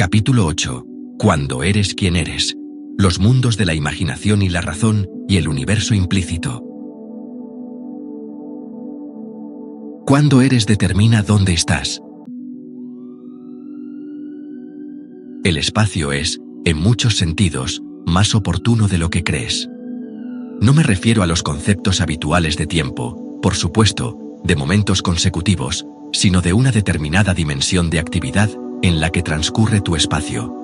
Capítulo 8. Cuando eres quien eres. Los mundos de la imaginación y la razón y el universo implícito. Cuando eres determina dónde estás. El espacio es, en muchos sentidos, más oportuno de lo que crees. No me refiero a los conceptos habituales de tiempo, por supuesto, de momentos consecutivos, sino de una determinada dimensión de actividad en la que transcurre tu espacio.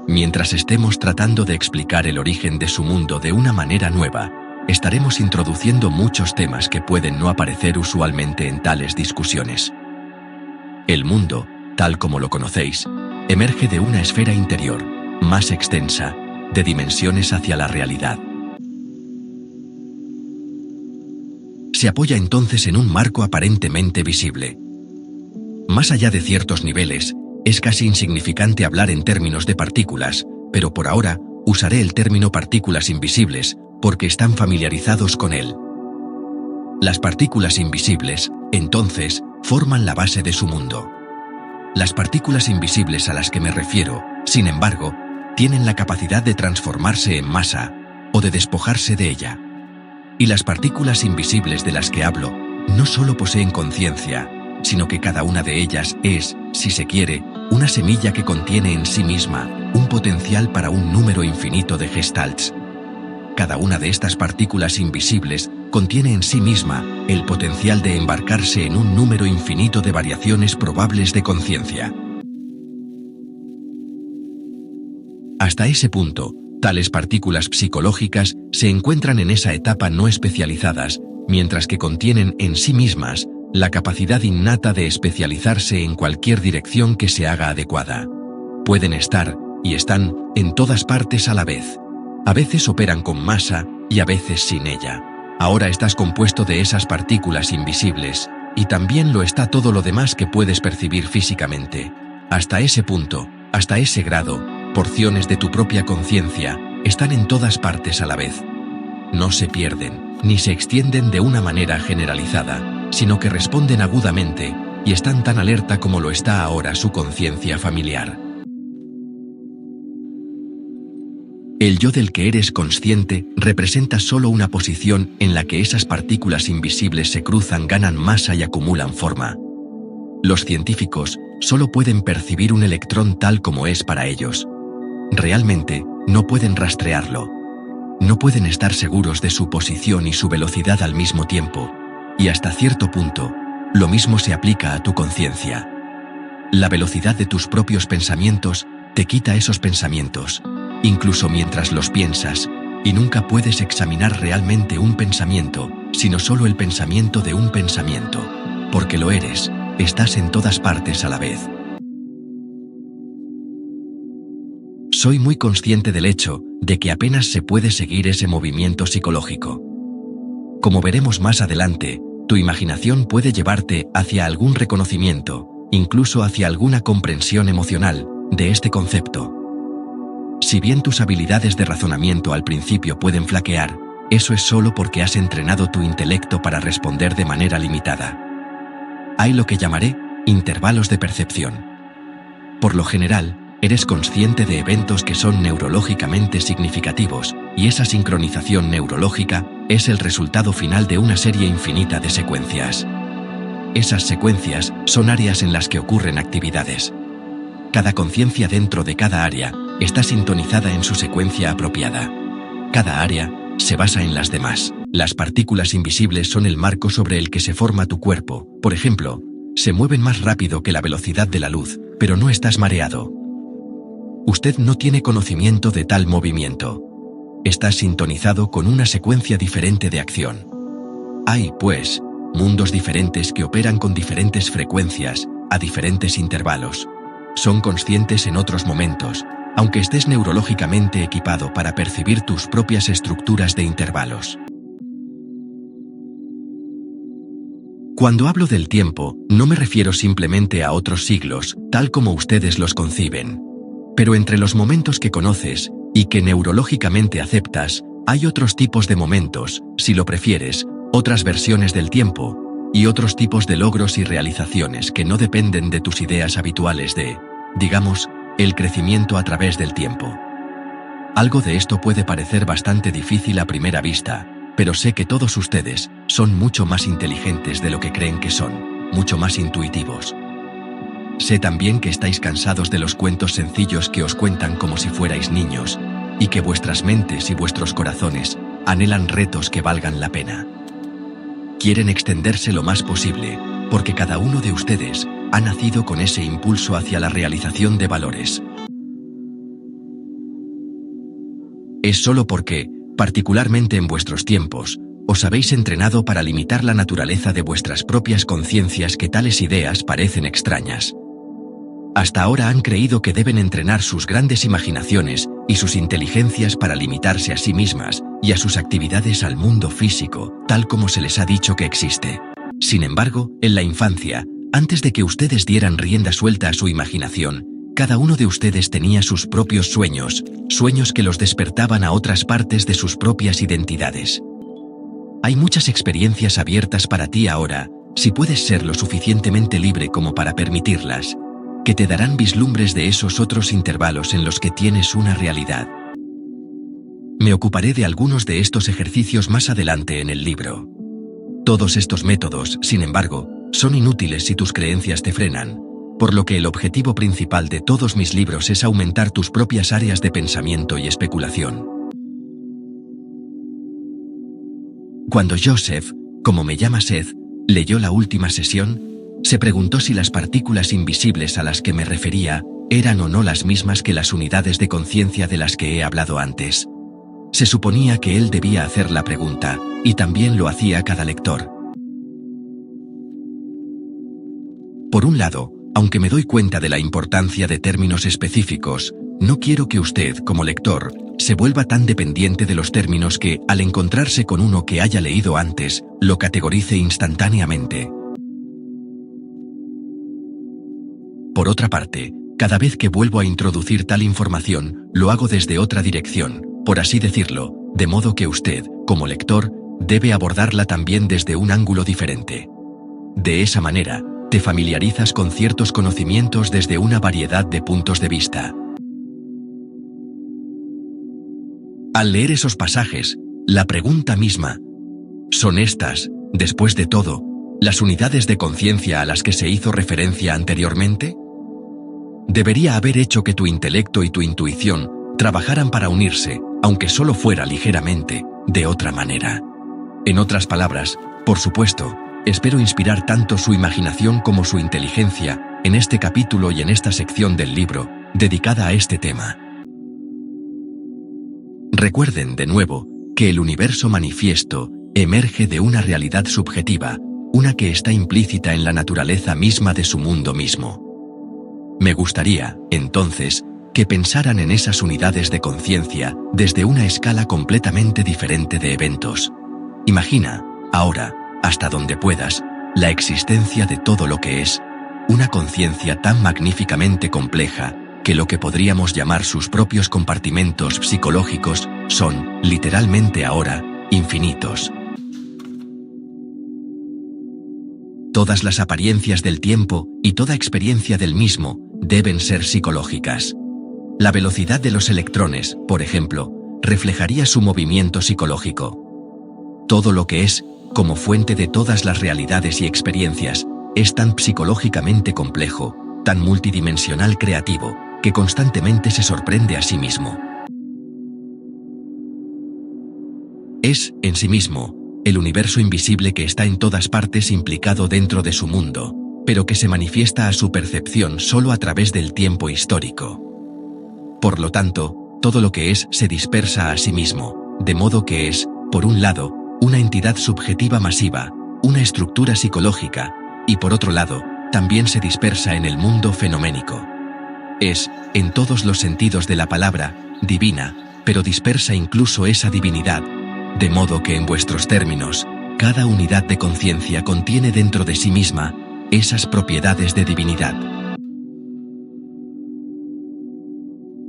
Mientras estemos tratando de explicar el origen de su mundo de una manera nueva, estaremos introduciendo muchos temas que pueden no aparecer usualmente en tales discusiones. El mundo, tal como lo conocéis, emerge de una esfera interior, más extensa, de dimensiones hacia la realidad. Se apoya entonces en un marco aparentemente visible. Más allá de ciertos niveles, es casi insignificante hablar en términos de partículas, pero por ahora usaré el término partículas invisibles, porque están familiarizados con él. Las partículas invisibles, entonces, forman la base de su mundo. Las partículas invisibles a las que me refiero, sin embargo, tienen la capacidad de transformarse en masa, o de despojarse de ella. Y las partículas invisibles de las que hablo, no solo poseen conciencia, sino que cada una de ellas es, si se quiere, una semilla que contiene en sí misma un potencial para un número infinito de gestalts. Cada una de estas partículas invisibles contiene en sí misma el potencial de embarcarse en un número infinito de variaciones probables de conciencia. Hasta ese punto, tales partículas psicológicas se encuentran en esa etapa no especializadas, mientras que contienen en sí mismas la capacidad innata de especializarse en cualquier dirección que se haga adecuada. Pueden estar, y están, en todas partes a la vez. A veces operan con masa, y a veces sin ella. Ahora estás compuesto de esas partículas invisibles, y también lo está todo lo demás que puedes percibir físicamente. Hasta ese punto, hasta ese grado, porciones de tu propia conciencia están en todas partes a la vez. No se pierden, ni se extienden de una manera generalizada, sino que responden agudamente, y están tan alerta como lo está ahora su conciencia familiar. El yo del que eres consciente representa solo una posición en la que esas partículas invisibles se cruzan, ganan masa y acumulan forma. Los científicos solo pueden percibir un electrón tal como es para ellos. Realmente, no pueden rastrearlo. No pueden estar seguros de su posición y su velocidad al mismo tiempo. Y hasta cierto punto, lo mismo se aplica a tu conciencia. La velocidad de tus propios pensamientos te quita esos pensamientos, incluso mientras los piensas, y nunca puedes examinar realmente un pensamiento, sino solo el pensamiento de un pensamiento, porque lo eres, estás en todas partes a la vez. Soy muy consciente del hecho de que apenas se puede seguir ese movimiento psicológico. Como veremos más adelante, tu imaginación puede llevarte hacia algún reconocimiento, incluso hacia alguna comprensión emocional, de este concepto. Si bien tus habilidades de razonamiento al principio pueden flaquear, eso es solo porque has entrenado tu intelecto para responder de manera limitada. Hay lo que llamaré intervalos de percepción. Por lo general, eres consciente de eventos que son neurológicamente significativos, y esa sincronización neurológica es el resultado final de una serie infinita de secuencias. Esas secuencias son áreas en las que ocurren actividades. Cada conciencia dentro de cada área está sintonizada en su secuencia apropiada. Cada área se basa en las demás. Las partículas invisibles son el marco sobre el que se forma tu cuerpo. Por ejemplo, se mueven más rápido que la velocidad de la luz, pero no estás mareado. Usted no tiene conocimiento de tal movimiento. Estás sintonizado con una secuencia diferente de acción. Hay, pues, mundos diferentes que operan con diferentes frecuencias, a diferentes intervalos. Son conscientes en otros momentos, aunque estés neurológicamente equipado para percibir tus propias estructuras de intervalos. Cuando hablo del tiempo, no me refiero simplemente a otros siglos, tal como ustedes los conciben. Pero entre los momentos que conoces y que neurológicamente aceptas, hay otros tipos de momentos, si lo prefieres, otras versiones del tiempo, y otros tipos de logros y realizaciones que no dependen de tus ideas habituales de, digamos, el crecimiento a través del tiempo. Algo de esto puede parecer bastante difícil a primera vista, pero sé que todos ustedes son mucho más inteligentes de lo que creen que son, mucho más intuitivos. Sé también que estáis cansados de los cuentos sencillos que os cuentan como si fuerais niños, y que vuestras mentes y vuestros corazones anhelan retos que valgan la pena. Quieren extenderse lo más posible, porque cada uno de ustedes ha nacido con ese impulso hacia la realización de valores. Es solo porque, particularmente en vuestros tiempos, os habéis entrenado para limitar la naturaleza de vuestras propias conciencias que tales ideas parecen extrañas. Hasta ahora han creído que deben entrenar sus grandes imaginaciones y sus inteligencias para limitarse a sí mismas y a sus actividades al mundo físico, tal como se les ha dicho que existe. Sin embargo, en la infancia, antes de que ustedes dieran rienda suelta a su imaginación, cada uno de ustedes tenía sus propios sueños, sueños que los despertaban a otras partes de sus propias identidades. Hay muchas experiencias abiertas para ti ahora, si puedes ser lo suficientemente libre como para permitirlas, que te darán vislumbres de esos otros intervalos en los que tienes una realidad. Me ocuparé de algunos de estos ejercicios más adelante en el libro. Todos estos métodos, sin embargo, son inútiles si tus creencias te frenan, por lo que el objetivo principal de todos mis libros es aumentar tus propias áreas de pensamiento y especulación. Cuando Joseph, como me llama Seth, leyó la última sesión, se preguntó si las partículas invisibles a las que me refería eran o no las mismas que las unidades de conciencia de las que he hablado antes. Se suponía que él debía hacer la pregunta, y también lo hacía cada lector. Por un lado, aunque me doy cuenta de la importancia de términos específicos, no quiero que usted, como lector, se vuelva tan dependiente de los términos que, al encontrarse con uno que haya leído antes, lo categorice instantáneamente. Por otra parte, cada vez que vuelvo a introducir tal información, lo hago desde otra dirección, por así decirlo, de modo que usted, como lector, debe abordarla también desde un ángulo diferente. De esa manera, te familiarizas con ciertos conocimientos desde una variedad de puntos de vista. Al leer esos pasajes, la pregunta misma, ¿son estas, después de todo, las unidades de conciencia a las que se hizo referencia anteriormente? Debería haber hecho que tu intelecto y tu intuición trabajaran para unirse, aunque solo fuera ligeramente, de otra manera. En otras palabras, por supuesto, espero inspirar tanto su imaginación como su inteligencia en este capítulo y en esta sección del libro, dedicada a este tema. Recuerden, de nuevo, que el universo manifiesto emerge de una realidad subjetiva, una que está implícita en la naturaleza misma de su mundo mismo. Me gustaría, entonces, que pensaran en esas unidades de conciencia desde una escala completamente diferente de eventos. Imagina, ahora, hasta donde puedas, la existencia de todo lo que es, una conciencia tan magníficamente compleja que lo que podríamos llamar sus propios compartimentos psicológicos son, literalmente ahora, infinitos. Todas las apariencias del tiempo y toda experiencia del mismo deben ser psicológicas. La velocidad de los electrones, por ejemplo, reflejaría su movimiento psicológico. Todo lo que es, como fuente de todas las realidades y experiencias, es tan psicológicamente complejo, tan multidimensional creativo, que constantemente se sorprende a sí mismo. Es, en sí mismo, el universo invisible que está en todas partes implicado dentro de su mundo, pero que se manifiesta a su percepción solo a través del tiempo histórico. Por lo tanto, todo lo que es se dispersa a sí mismo, de modo que es, por un lado, una entidad subjetiva masiva, una estructura psicológica, y por otro lado, también se dispersa en el mundo fenoménico. Es, en todos los sentidos de la palabra, divina, pero dispersa incluso esa divinidad, de modo que en vuestros términos, cada unidad de conciencia contiene dentro de sí misma esas propiedades de divinidad.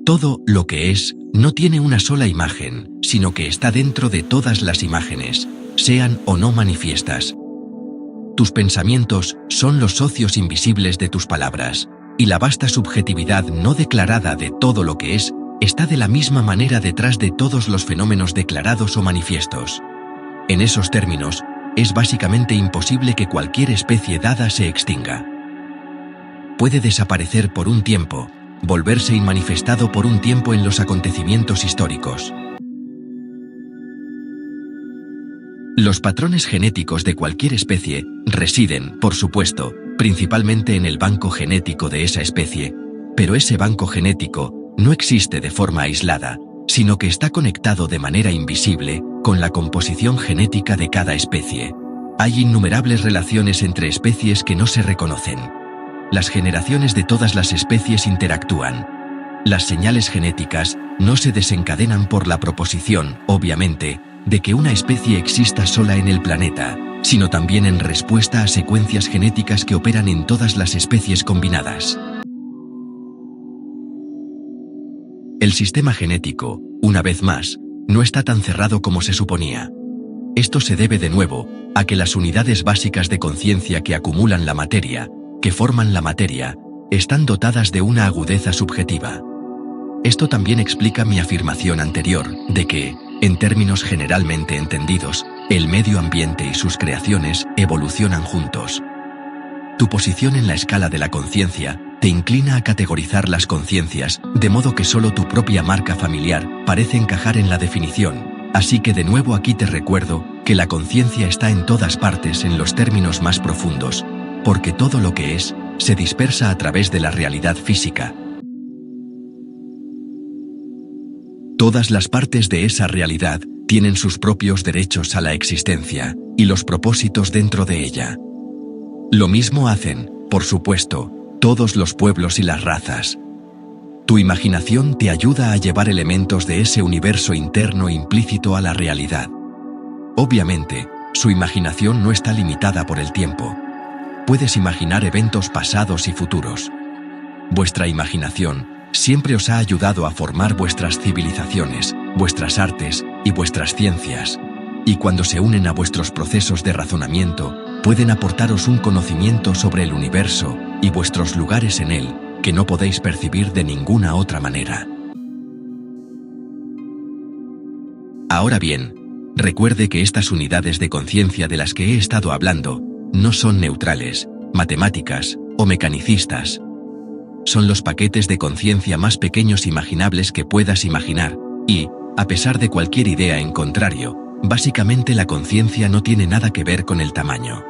Todo lo que es no tiene una sola imagen, sino que está dentro de todas las imágenes, sean o no manifiestas. Tus pensamientos son los socios invisibles de tus palabras, y la vasta subjetividad no declarada de todo lo que es, está de la misma manera detrás de todos los fenómenos declarados o manifiestos. En esos términos, es básicamente imposible que cualquier especie dada se extinga. Puede desaparecer por un tiempo, volverse inmanifestado por un tiempo en los acontecimientos históricos. Los patrones genéticos de cualquier especie residen, por supuesto, principalmente en el banco genético de esa especie, pero ese banco genético no existe de forma aislada, sino que está conectado de manera invisible con la composición genética de cada especie. Hay innumerables relaciones entre especies que no se reconocen. Las generaciones de todas las especies interactúan. Las señales genéticas no se desencadenan por la proposición, obviamente, de que una especie exista sola en el planeta, sino también en respuesta a secuencias genéticas que operan en todas las especies combinadas. El sistema genético, una vez más, no está tan cerrado como se suponía. Esto se debe de nuevo a que las unidades básicas de conciencia que acumulan la materia, que forman la materia, están dotadas de una agudeza subjetiva. Esto también explica mi afirmación anterior, de que, en términos generalmente entendidos, el medio ambiente y sus creaciones evolucionan juntos. Tu posición en la escala de la conciencia te inclina a categorizar las conciencias, de modo que solo tu propia marca familiar parece encajar en la definición. Así que de nuevo aquí te recuerdo que la conciencia está en todas partes en los términos más profundos, porque todo lo que es, se dispersa a través de la realidad física. Todas las partes de esa realidad tienen sus propios derechos a la existencia y los propósitos dentro de ella. Lo mismo hacen, por supuesto, todos los pueblos y las razas. Tu imaginación te ayuda a llevar elementos de ese universo interno implícito a la realidad. Obviamente, su imaginación no está limitada por el tiempo. Puedes imaginar eventos pasados y futuros. Vuestra imaginación siempre os ha ayudado a formar vuestras civilizaciones, vuestras artes y vuestras ciencias, y cuando se unen a vuestros procesos de razonamiento, pueden aportaros un conocimiento sobre el universo y vuestros lugares en él, que no podéis percibir de ninguna otra manera. Ahora bien, recuerde que estas unidades de conciencia de las que he estado hablando no son neutrales, matemáticas o mecanicistas. Son los paquetes de conciencia más pequeños imaginables que puedas imaginar, y, a pesar de cualquier idea en contrario, básicamente la conciencia no tiene nada que ver con el tamaño.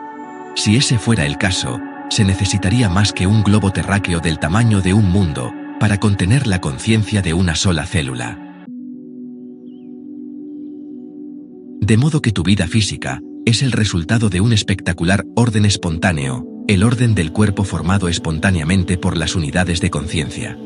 Si ese fuera el caso, se necesitaría más que un globo terráqueo del tamaño de un mundo para contener la conciencia de una sola célula. De modo que tu vida física es el resultado de un espectacular orden espontáneo, el orden del cuerpo formado espontáneamente por las unidades de conciencia.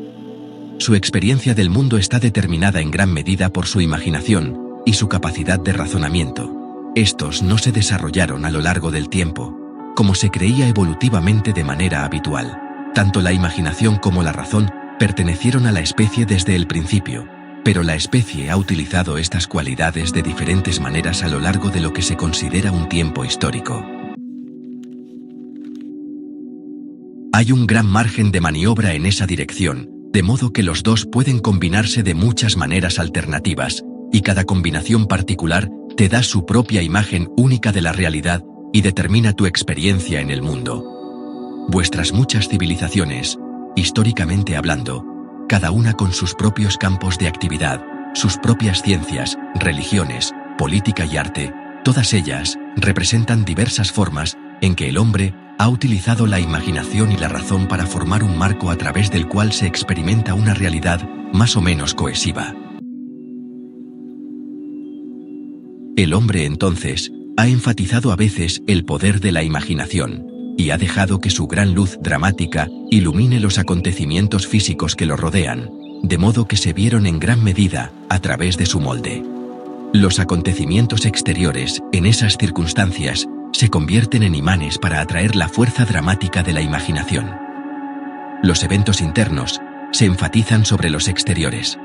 Su experiencia del mundo está determinada en gran medida por su imaginación y su capacidad de razonamiento. Estos no se desarrollaron a lo largo del tiempo, como se creía evolutivamente de manera habitual. Tanto la imaginación como la razón pertenecieron a la especie desde el principio, pero la especie ha utilizado estas cualidades de diferentes maneras a lo largo de lo que se considera un tiempo histórico. Hay un gran margen de maniobra en esa dirección, de modo que los dos pueden combinarse de muchas maneras alternativas, y cada combinación particular te da su propia imagen única de la realidad y determina tu experiencia en el mundo. Vuestras muchas civilizaciones, históricamente hablando, cada una con sus propios campos de actividad, sus propias ciencias, religiones, política y arte, todas ellas representan diversas formas en que el hombre ha utilizado la imaginación y la razón para formar un marco a través del cual se experimenta una realidad más o menos cohesiva. El hombre entonces ha enfatizado a veces el poder de la imaginación y ha dejado que su gran luz dramática ilumine los acontecimientos físicos que lo rodean, de modo que se vieron en gran medida a través de su molde. Los acontecimientos exteriores, en esas circunstancias, se convierten en imanes para atraer la fuerza dramática de la imaginación. Los eventos internos se enfatizan sobre los exteriores.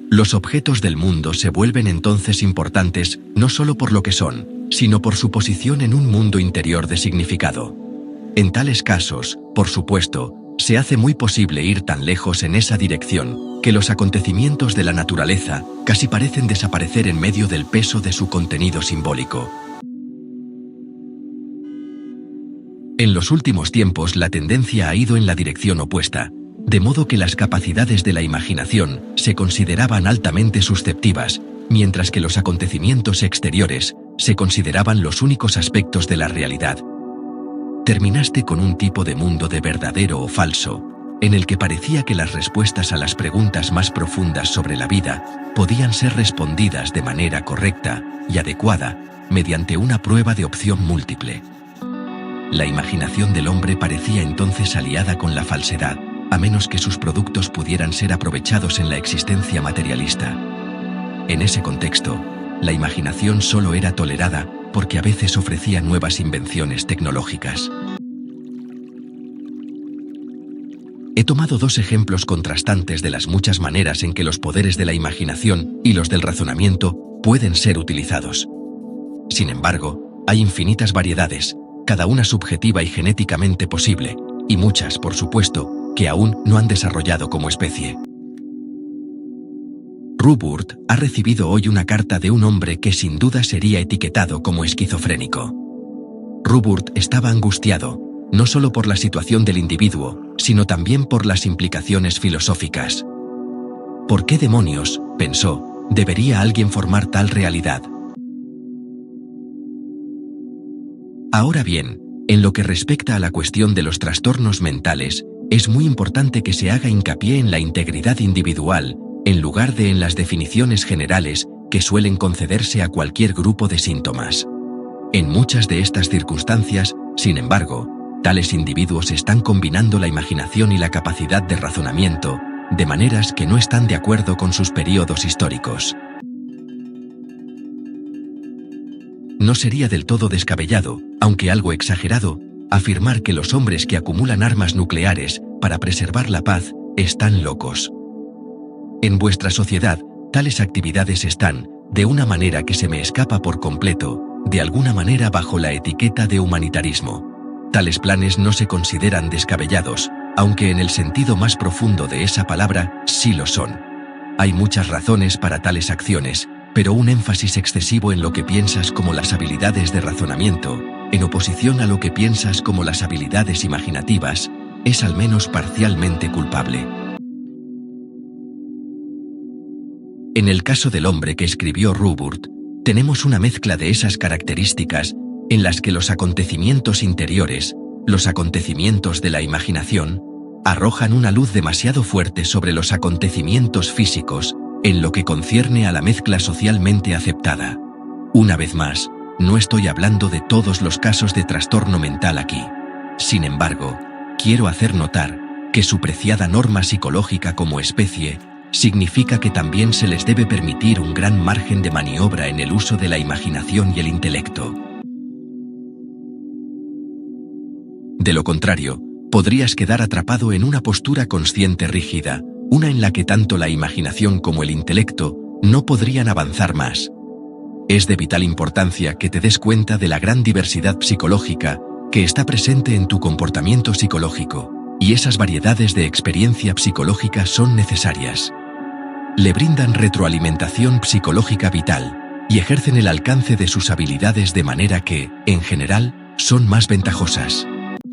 Los objetos del mundo se vuelven entonces importantes no solo por lo que son, sino por su posición en un mundo interior de significado. En tales casos, por supuesto, se hace muy posible ir tan lejos en esa dirección, que los acontecimientos de la naturaleza casi parecen desaparecer en medio del peso de su contenido simbólico. En los últimos tiempos la tendencia ha ido en la dirección opuesta, de modo que las capacidades de la imaginación se consideraban altamente susceptivas, mientras que los acontecimientos exteriores se consideraban los únicos aspectos de la realidad. Terminaste con un tipo de mundo de verdadero o falso, en el que parecía que las respuestas a las preguntas más profundas sobre la vida podían ser respondidas de manera correcta y adecuada mediante una prueba de opción múltiple. La imaginación del hombre parecía entonces aliada con la falsedad, a menos que sus productos pudieran ser aprovechados en la existencia materialista. En ese contexto, la imaginación solo era tolerada porque a veces ofrecía nuevas invenciones tecnológicas. He tomado dos ejemplos contrastantes de las muchas maneras en que los poderes de la imaginación y los del razonamiento pueden ser utilizados. Sin embargo, hay infinitas variedades, cada una subjetiva y genéticamente posible, y muchas, por supuesto, que aún no han desarrollado como especie. Ruburt ha recibido hoy una carta de un hombre que sin duda sería etiquetado como esquizofrénico. Ruburt estaba angustiado, no solo por la situación del individuo, sino también por las implicaciones filosóficas. ¿Por qué demonios, pensó, debería alguien formar tal realidad? Ahora bien, en lo que respecta a la cuestión de los trastornos mentales, es muy importante que se haga hincapié en la integridad individual, en lugar de en las definiciones generales que suelen concederse a cualquier grupo de síntomas. En muchas de estas circunstancias, sin embargo, tales individuos están combinando la imaginación y la capacidad de razonamiento, de maneras que no están de acuerdo con sus períodos históricos. No sería del todo descabellado, aunque algo exagerado, afirmar que los hombres que acumulan armas nucleares para preservar la paz están locos. En vuestra sociedad, tales actividades están, de una manera que se me escapa por completo, de alguna manera bajo la etiqueta de humanitarismo. Tales planes no se consideran descabellados, aunque en el sentido más profundo de esa palabra, sí lo son. Hay muchas razones para tales acciones, pero un énfasis excesivo en lo que piensas como las habilidades de razonamiento, en oposición a lo que piensas como las habilidades imaginativas, es al menos parcialmente culpable. En el caso del hombre que escribió Ruburt, tenemos una mezcla de esas características en las que los acontecimientos interiores, los acontecimientos de la imaginación, arrojan una luz demasiado fuerte sobre los acontecimientos físicos en lo que concierne a la mezcla socialmente aceptada. Una vez más, no estoy hablando de todos los casos de trastorno mental aquí. Sin embargo, quiero hacer notar que su preciada norma psicológica como especie significa que también se les debe permitir un gran margen de maniobra en el uso de la imaginación y el intelecto. De lo contrario, podrías quedar atrapado en una postura consciente rígida, una en la que tanto la imaginación como el intelecto no podrían avanzar más. Es de vital importancia que te des cuenta de la gran diversidad psicológica que está presente en tu comportamiento psicológico, y esas variedades de experiencia psicológica son necesarias. Le brindan retroalimentación psicológica vital, y ejercen el alcance de sus habilidades de manera que, en general, son más ventajosas.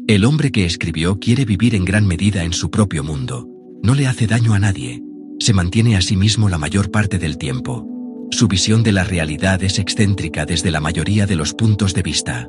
El hombre que escribió quiere vivir en gran medida en su propio mundo. No le hace daño a nadie. Se mantiene a sí mismo la mayor parte del tiempo. Su visión de la realidad es excéntrica desde la mayoría de los puntos de vista.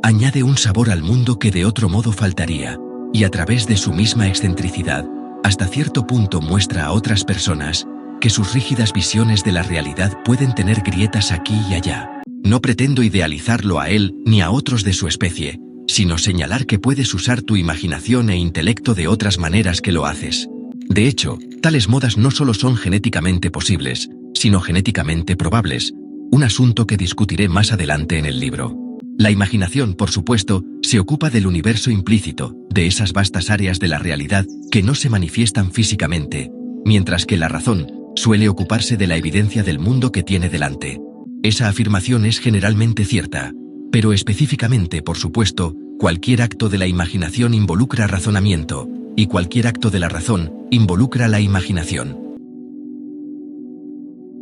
Añade un sabor al mundo que de otro modo faltaría, y a través de su misma excentricidad, hasta cierto punto muestra a otras personas que sus rígidas visiones de la realidad pueden tener grietas aquí y allá. No pretendo idealizarlo a él ni a otros de su especie, sino señalar que puedes usar tu imaginación e intelecto de otras maneras que lo haces. De hecho, tales modas no solo son genéticamente posibles, sino genéticamente probables, un asunto que discutiré más adelante en el libro. La imaginación, por supuesto, se ocupa del universo implícito, de esas vastas áreas de la realidad que no se manifiestan físicamente, mientras que la razón suele ocuparse de la evidencia del mundo que tiene delante. Esa afirmación es generalmente cierta, Pero específicamente, por supuesto, cualquier acto de la imaginación involucra razonamiento, y cualquier acto de la razón involucra la imaginación.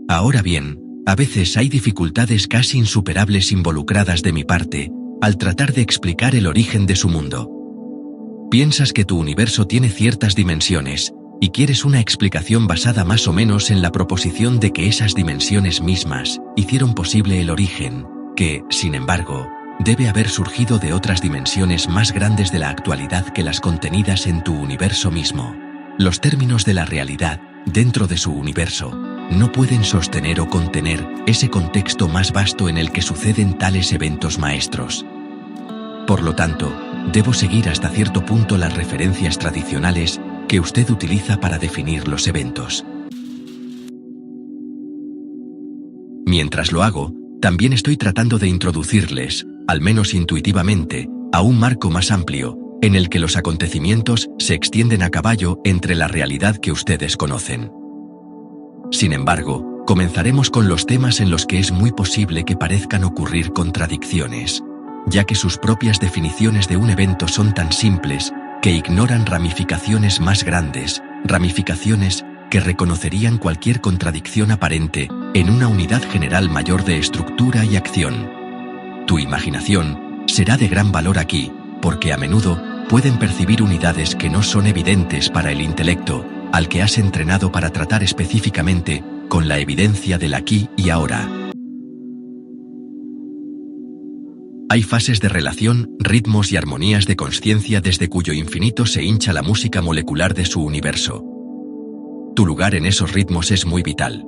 Ahora bien, a veces hay dificultades casi insuperables involucradas de mi parte, al tratar de explicar el origen de su mundo. Piensas que tu universo tiene ciertas dimensiones, y quieres una explicación basada más o menos en la proposición de que esas dimensiones mismas hicieron posible el origen, que, sin embargo, debe haber surgido de otras dimensiones más grandes de la actualidad que las contenidas en tu universo mismo. Los términos de la realidad, dentro de su universo, no pueden sostener o contener ese contexto más vasto en el que suceden tales eventos maestros. Por lo tanto, debo seguir hasta cierto punto las referencias tradicionales que usted utiliza para definir los eventos. Mientras lo hago, también estoy tratando de introducirles, al menos intuitivamente, a un marco más amplio, en el que los acontecimientos se extienden a caballo entre la realidad que ustedes conocen. Sin embargo, comenzaremos con los temas en los que es muy posible que parezcan ocurrir contradicciones, ya que sus propias definiciones de un evento son tan simples que ignoran ramificaciones más grandes, ramificaciones que reconocerían cualquier contradicción aparente en una unidad general mayor de estructura y acción. Tu imaginación será de gran valor aquí, porque a menudo pueden percibir unidades que no son evidentes para el intelecto, al que has entrenado para tratar específicamente con la evidencia del aquí y ahora. Hay fases de relación, ritmos y armonías de consciencia desde cuyo infinito se hincha la música molecular de su universo. Tu lugar en esos ritmos es muy vital.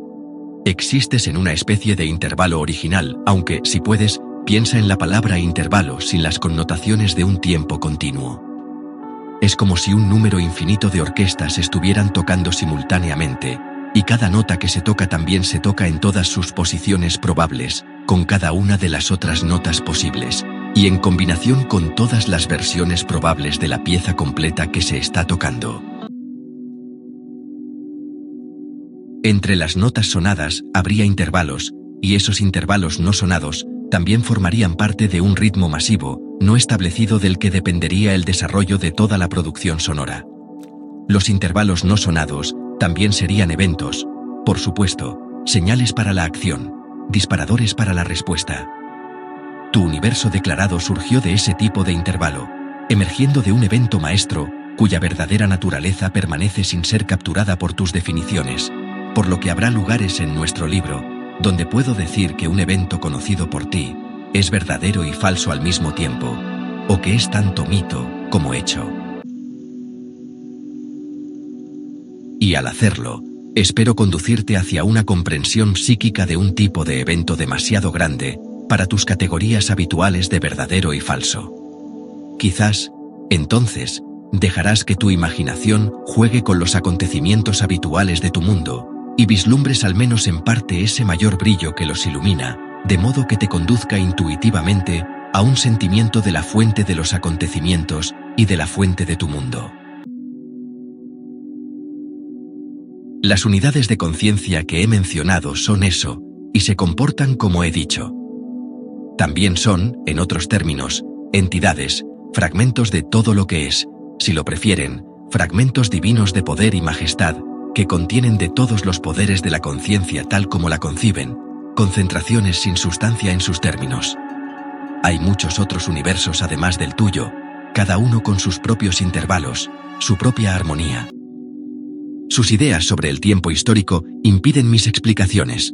Existes en una especie de intervalo original, aunque, si puedes, piensa en la palabra intervalo sin las connotaciones de un tiempo continuo. Es como si un número infinito de orquestas estuvieran tocando simultáneamente, y cada nota que se toca también se toca en todas sus posiciones probables, con cada una de las otras notas posibles, y en combinación con todas las versiones probables de la pieza completa que se está tocando. Entre las notas sonadas habría intervalos, y esos intervalos no sonados también formarían parte de un ritmo masivo, no establecido del que dependería el desarrollo de toda la producción sonora. Los intervalos no sonados también serían eventos, por supuesto, señales para la acción, disparadores para la respuesta. Tu universo declarado surgió de ese tipo de intervalo, emergiendo de un evento maestro cuya verdadera naturaleza permanece sin ser capturada por tus definiciones, por lo que habrá lugares en nuestro libro donde puedo decir que un evento conocido por ti es verdadero y falso al mismo tiempo, o que es tanto mito como hecho. Y al hacerlo, espero conducirte hacia una comprensión psíquica de un tipo de evento demasiado grande para tus categorías habituales de verdadero y falso. Quizás, entonces, dejarás que tu imaginación juegue con los acontecimientos habituales de tu mundo, y vislumbres al menos en parte ese mayor brillo que los ilumina, de modo que te conduzca intuitivamente a un sentimiento de la fuente de los acontecimientos y de la fuente de tu mundo. Las unidades de conciencia que he mencionado son eso, y se comportan como he dicho. También son, en otros términos, entidades, fragmentos de todo lo que es, si lo prefieren, fragmentos divinos de poder y majestad, que contienen de todos los poderes de la conciencia tal como la conciben, concentraciones sin sustancia en sus términos. Hay muchos otros universos además del tuyo, cada uno con sus propios intervalos, su propia armonía. Sus ideas sobre el tiempo histórico impiden mis explicaciones.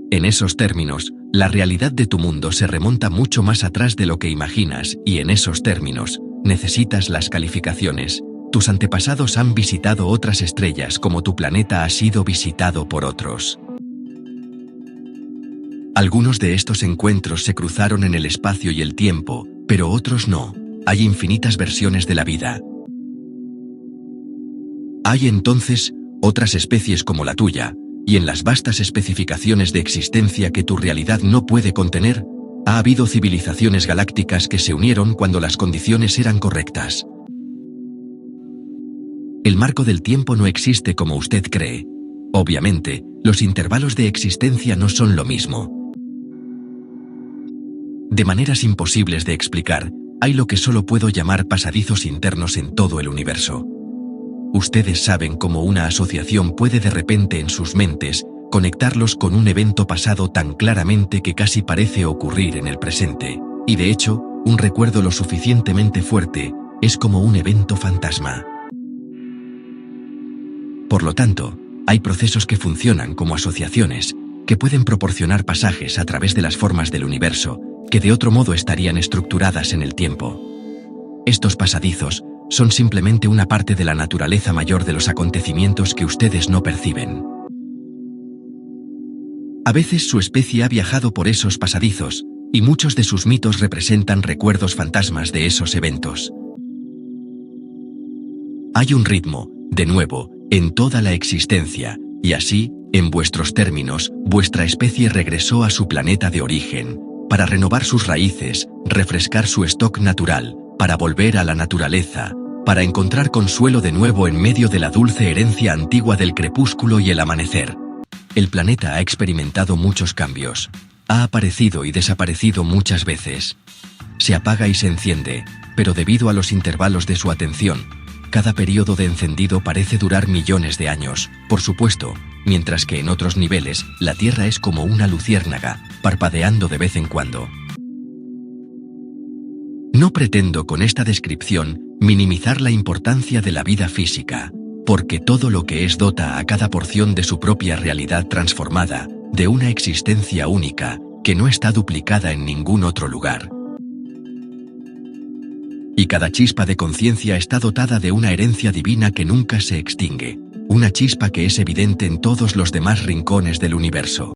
En esos términos, la realidad de tu mundo se remonta mucho más atrás de lo que imaginas y en esos términos, necesitas las calificaciones. Tus antepasados han visitado otras estrellas como tu planeta ha sido visitado por otros. Algunos de estos encuentros se cruzaron en el espacio y el tiempo, pero otros no. Hay infinitas versiones de la vida. Hay entonces otras especies como la tuya, y en las vastas especificaciones de existencia que tu realidad no puede contener, ha habido civilizaciones galácticas que se unieron cuando las condiciones eran correctas. El marco del tiempo no existe como usted cree. Obviamente, los intervalos de existencia no son lo mismo. De maneras imposibles de explicar, hay lo que solo puedo llamar pasadizos internos en todo el universo. Ustedes saben cómo una asociación puede de repente en sus mentes conectarlos con un evento pasado tan claramente que casi parece ocurrir en el presente, y de hecho, un recuerdo lo suficientemente fuerte es como un evento fantasma. Por lo tanto, hay procesos que funcionan como asociaciones, que pueden proporcionar pasajes a través de las formas del universo, que de otro modo estarían estructuradas en el tiempo. Estos pasadizos son simplemente una parte de la naturaleza mayor de los acontecimientos que ustedes no perciben. A veces su especie ha viajado por esos pasadizos, y muchos de sus mitos representan recuerdos fantasmas de esos eventos. Hay un ritmo, de nuevo, en toda la existencia, y así, en vuestros términos, vuestra especie regresó a su planeta de origen, para renovar sus raíces, refrescar su stock natural, para volver a la naturaleza, para encontrar consuelo de nuevo en medio de la dulce herencia antigua del crepúsculo y el amanecer. El planeta ha experimentado muchos cambios. Ha aparecido y desaparecido muchas veces. Se apaga y se enciende, pero debido a los intervalos de su atención, cada periodo de encendido parece durar millones de años, por supuesto, mientras que en otros niveles, la Tierra es como una luciérnaga, parpadeando de vez en cuando. No pretendo con esta descripción minimizar la importancia de la vida física, porque todo lo que es dota a cada porción de su propia realidad transformada, de una existencia única, que no está duplicada en ningún otro lugar. Y cada chispa de conciencia está dotada de una herencia divina que nunca se extingue, una chispa que es evidente en todos los demás rincones del universo.